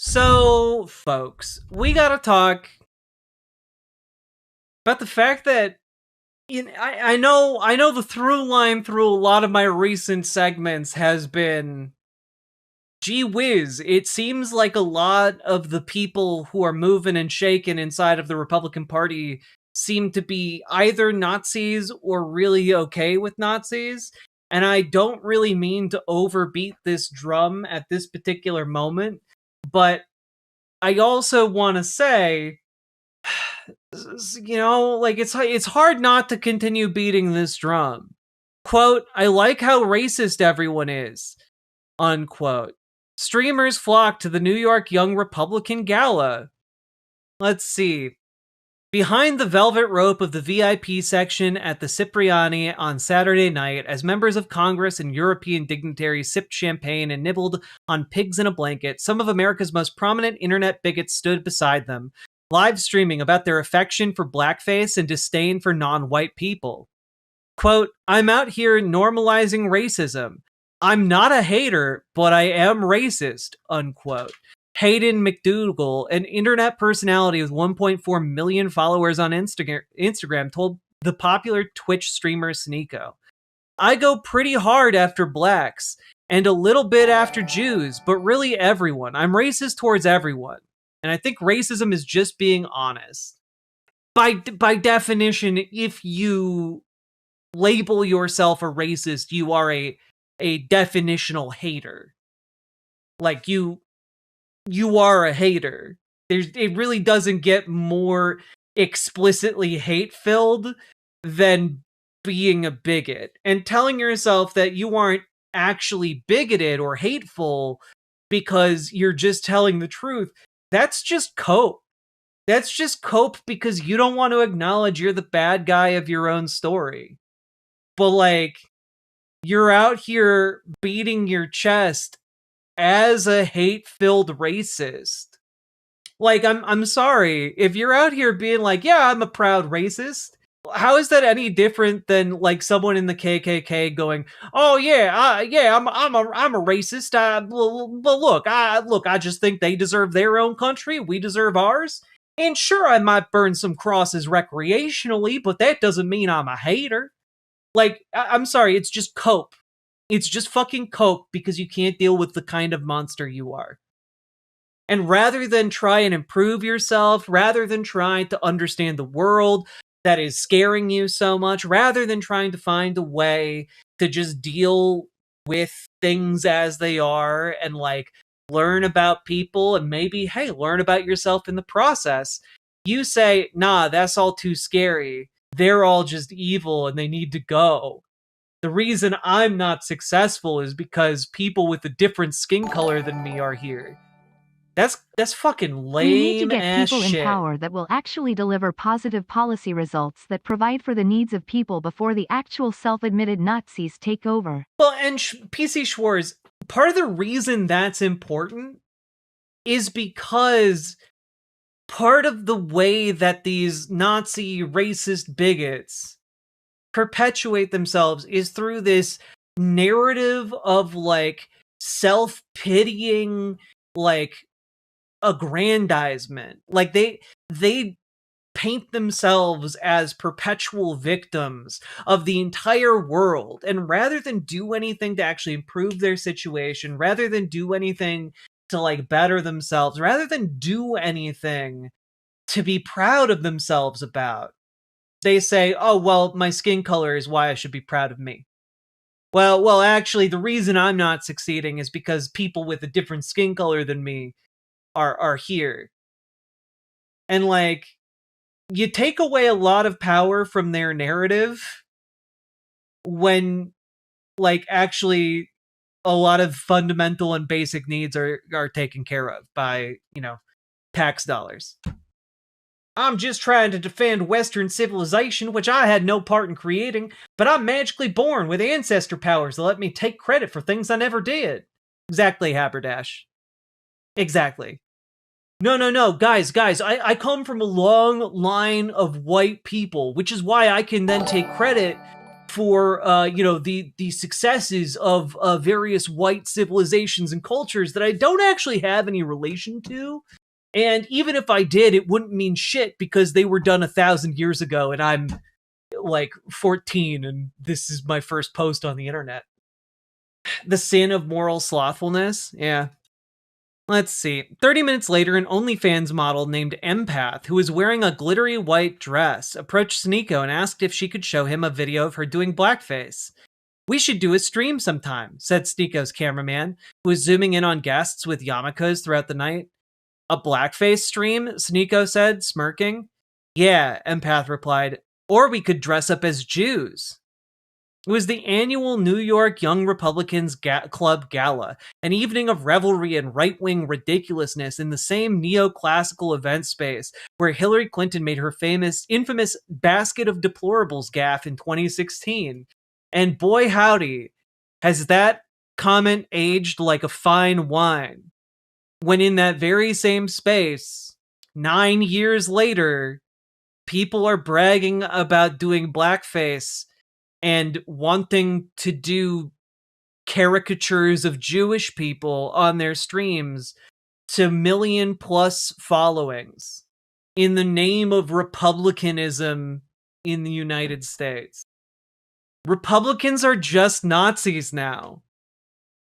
So, folks, we gotta talk about the fact that I know the through line through a lot of my recent segments has been, gee whiz, it seems like a lot of the people who are moving and shaking inside of the Republican Party seem to be either Nazis or really okay with Nazis. And I don't really mean to overbeat this drum at this particular moment, but I also want to say, like it's hard not to continue beating this drum. Quote, I like how racist everyone is. Unquote. Streamers flock to the New York Young Republican Gala. Let's see. Behind the velvet rope of the VIP section at the Cipriani on Saturday night, as members of Congress and European dignitaries sipped champagne and nibbled on pigs in a blanket, some of America's most prominent internet bigots stood beside them, live streaming about their affection for blackface and disdain for non-white people. Quote, I'm out here normalizing racism. I'm not a hater, but I am racist, unquote. Hayden McDougal, an internet personality with 1.4 million followers on Instagram, told the popular Twitch streamer Sneeko, I go pretty hard after blacks, and a little bit after Jews, but really everyone. I'm racist towards everyone. And I think racism is just being honest. By definition, if you label yourself a racist, you are a definitional hater. Like, you are a hater. It really doesn't get more explicitly hate-filled than being a bigot. And telling yourself that you aren't actually bigoted or hateful because you're just telling the truth, that's just cope. That's just cope because you don't want to acknowledge you're the bad guy of your own story. But, like, you're out here beating your chest as a hate-filled racist. Like, I'm sorry, if you're out here being like, yeah, I'm a proud racist, how is that any different than like someone in the KKK going, oh yeah, I'm a racist, but look, I just think they deserve their own country, we deserve ours. And sure, I might burn some crosses recreationally, but that doesn't mean I'm a hater. Like, I'm sorry, it's just cope. It's just fucking cope because you can't deal with the kind of monster you are. And rather than try and improve yourself, rather than trying to understand the world that is scaring you so much, rather than trying to find a way to just deal with things as they are and like learn about people and maybe, hey, learn about yourself in the process, you say, nah, that's all too scary. They're all just evil and they need to go. The reason I'm not successful is because people with a different skin color than me are here. That's fucking We need to lame get ass people in shit. power that will actually deliver positive policy results that provide for the needs of people before the actual self-admitted Nazis take over. Well, and PC Schwartz, part of the reason that's important is because part of the way that these Nazi racist bigots perpetuate themselves is through this narrative of like self-pitying, like aggrandizement. Like they paint themselves as perpetual victims of the entire world, and rather than do anything to actually improve their situation, rather than do anything to like better themselves, rather than do anything to be proud of themselves about, they say, oh well, my skin color is why I should be proud of me. Well, actually, the reason I'm not succeeding is because people with a different skin color than me are here. And like, you take away a lot of power from their narrative when like actually a lot of fundamental and basic needs are taken care of by, tax dollars. I'm just trying to defend Western civilization, which I had no part in creating, but I'm magically born with ancestor powers that let me take credit for things I never did. Exactly, Haberdash. Exactly. No, guys, I come from a long line of white people, which is why I can then take credit for the successes of various white civilizations and cultures that I don't actually have any relation to. And even if I did, it wouldn't mean shit because they were done 1,000 years ago and I'm like 14 and this is my first post on the internet. The sin of moral slothfulness. Yeah. Let's see. 30 minutes later, an OnlyFans model named Empath, who was wearing a glittery white dress, approached Sneeko and asked if she could show him a video of her doing blackface. "We should do a stream sometime," said Sneeko's cameraman, who was zooming in on guests with yarmulkes throughout the night. "A blackface stream?" Sneeko said, smirking. "Yeah," Empath replied. "Or we could dress up as Jews." It was the annual New York Young Republicans Club Gala, an evening of revelry and right-wing ridiculousness in the same neoclassical event space where Hillary Clinton made her infamous basket of deplorables gaffe in 2016. And boy howdy, has that comment aged like a fine wine. When in that very same space, 9 years later, people are bragging about doing blackface and wanting to do caricatures of Jewish people on their streams to million plus followings in the name of republicanism in the United States. Republicans are just Nazis now.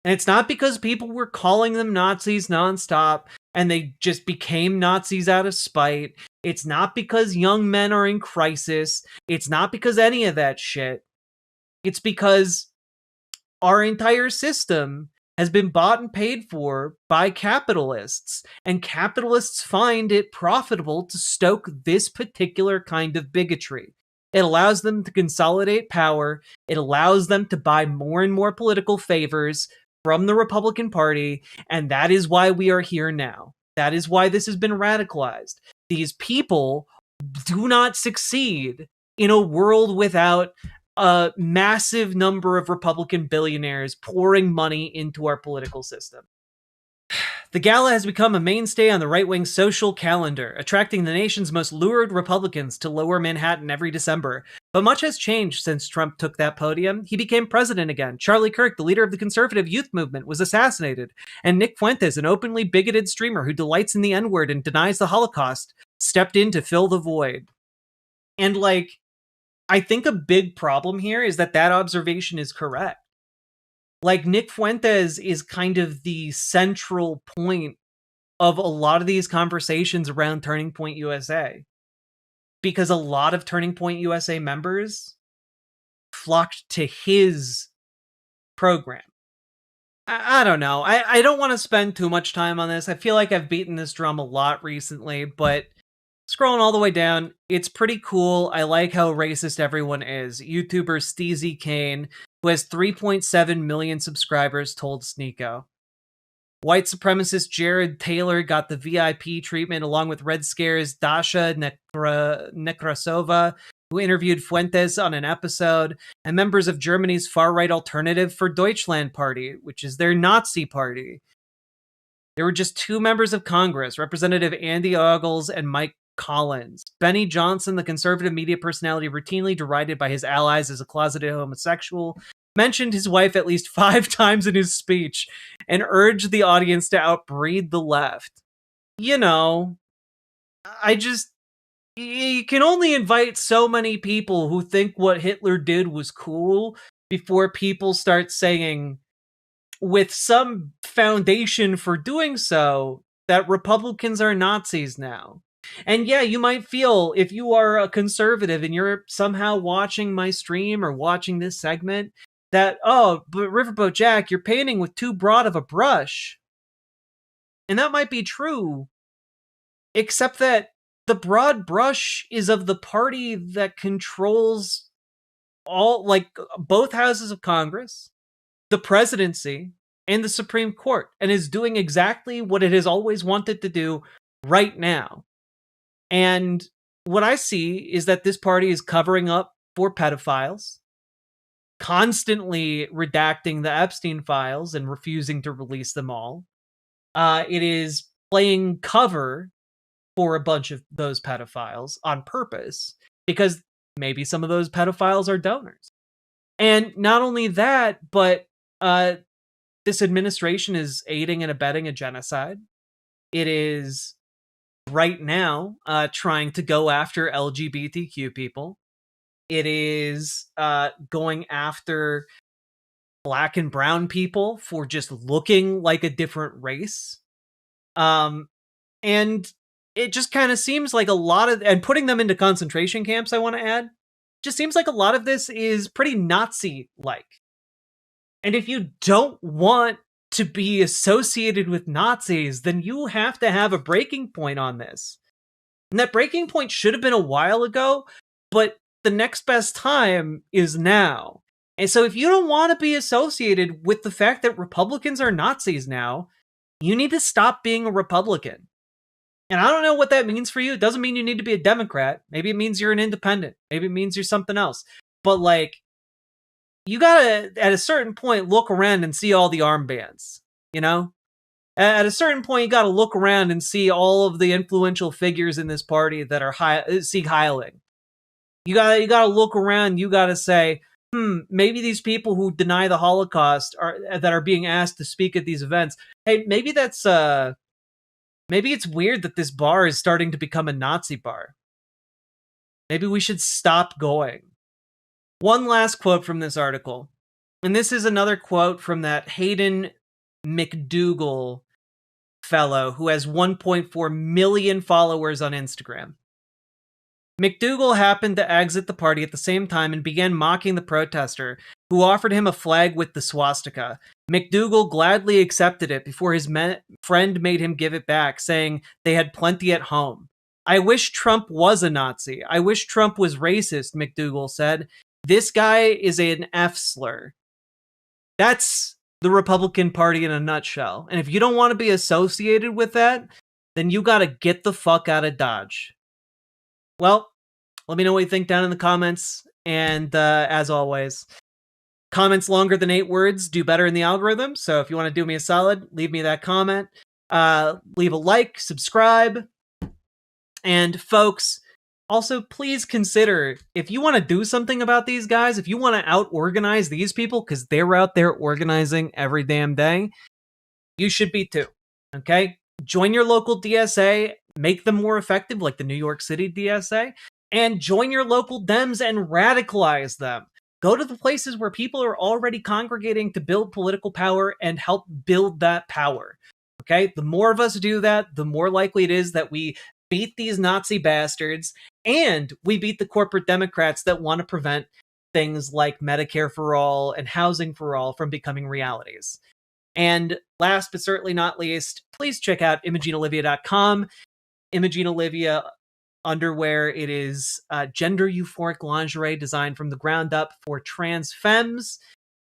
And it's not because people were calling them Nazis nonstop and they just became Nazis out of spite. It's not because young men are in crisis. It's not because any of that shit. It's because our entire system has been bought and paid for by capitalists, and capitalists find it profitable to stoke this particular kind of bigotry. It allows them to consolidate power. It allows them to buy more and more political favors from the Republican Party, and that is why we are here now. That is why this has been radicalized. These people do not succeed in a world without a massive number of Republican billionaires pouring money into our political system. The gala has become a mainstay on the right-wing social calendar, attracting the nation's most lurid Republicans to lower Manhattan every December. But much has changed since Trump took that podium. He became president again. Charlie Kirk, the leader of the conservative youth movement, was assassinated. And Nick Fuentes, an openly bigoted streamer who delights in the N-word and denies the Holocaust, stepped in to fill the void. And I think a big problem here is that observation is correct. Nick Fuentes is kind of the central point of a lot of these conversations around Turning Point USA. Because a lot of Turning Point USA members flocked to his program. I don't know. I don't want to spend too much time on this. I feel like I've beaten this drum a lot recently, but scrolling all the way down, it's pretty cool. I like how racist everyone is. YouTuber Steezy Kane, who has 3.7 million subscribers, told Sneeko. White supremacist Jared Taylor got the VIP treatment along with Red Scare's Dasha Nekrasova, who interviewed Fuentes on an episode, and members of Germany's far-right alternative for Deutschland Party, which is their Nazi party. There were just 2 members of Congress, Representative Andy Ogles and Mike Collins. Benny Johnson, the conservative media personality routinely derided by his allies as a closeted homosexual, mentioned his wife at least 5 times in his speech and urged the audience to outbreed the left. You can only invite so many people who think what Hitler did was cool before people start saying, with some foundation for doing so, that Republicans are Nazis now. And yeah, you might feel, if you are a conservative and you're somehow watching my stream or watching this segment, that, oh, but Riverboat Jack, you're painting with too broad of a brush. And that might be true, except that the broad brush is of the party that controls both houses of Congress, the presidency, and the Supreme Court, and is doing exactly what it has always wanted to do right now. And what I see is that this party is covering up for pedophiles, constantly redacting the Epstein files and refusing to release them all. It is playing cover for a bunch of those pedophiles on purpose, because maybe some of those pedophiles are donors. And not only that, but this administration is aiding and abetting a genocide. It is right now trying to go after LGBTQ people. It is going after Black and brown people for just looking like a different race. And it just kind of seems like a lot of, and putting them into concentration camps, I want to add, just seems like a lot of this is pretty Nazi-like. And if you don't want to be associated with Nazis, then you have to have a breaking point on this. And that breaking point should have been a while ago, but the next best time is now. And so if you don't want to be associated with the fact that Republicans are Nazis now, you need to stop being a Republican. And I don't know what that means for you. It doesn't mean you need to be a Democrat. Maybe it means you're an independent. Maybe it means you're something else. But like, you gotta, at a certain point, look around and see all the armbands, you know? At a certain point, you gotta look around and see all of the influential figures in this party that are Sieg Heiling. You gotta look around, you gotta say, maybe these people who deny the Holocaust that are being asked to speak at these events, hey, maybe that's, maybe it's weird that this bar is starting to become a Nazi bar. Maybe we should stop going. One last quote from this article. And this is another quote from that Hayden McDougall fellow who has 1.4 million followers on Instagram. McDougall happened to exit the party at the same time and began mocking the protester, who offered him a flag with the swastika. McDougall gladly accepted it before his friend made him give it back, saying they had plenty at home. I wish Trump was a Nazi. I wish Trump was racist, McDougall said. This guy is an F slur. That's the Republican Party in a nutshell. And if you don't want to be associated with that, then you gotta get the fuck out of Dodge. Well, let me know what you think down in the comments. And as always, comments longer than 8 words do better in the algorithm. So if you want to do me a solid, leave me that comment. Leave a like, subscribe. And folks, also please consider, if you want to do something about these guys, if you want to out-organize these people, because they're out there organizing every damn day, you should be too. Okay? Join your local DSA, make them more effective, like the New York City DSA, and join your local Dems and radicalize them. Go to the places where people are already congregating to build political power and help build that power. Okay? The more of us do that, the more likely it is that we beat these Nazi bastards and we beat the corporate Democrats that want to prevent things like Medicare for all and housing for all from becoming realities. And last but certainly not least, please check out ImogeneOlivia.com. Imogene Olivia underwear. It is gender euphoric lingerie designed from the ground up for trans femmes.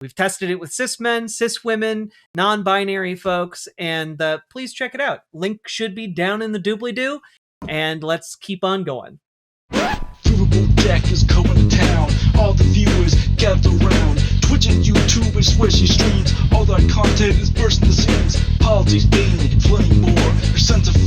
We've tested it with cis men, cis women, non-binary folks, and please check it out. Link should be down in the doobly-doo, and let's keep on going. Riverboat Jack is coming to town. All the viewers gather round. Twitch and YouTube and swishy streams. All that content is bursting the seams. Politics, gaming, and plenty more. Your sense of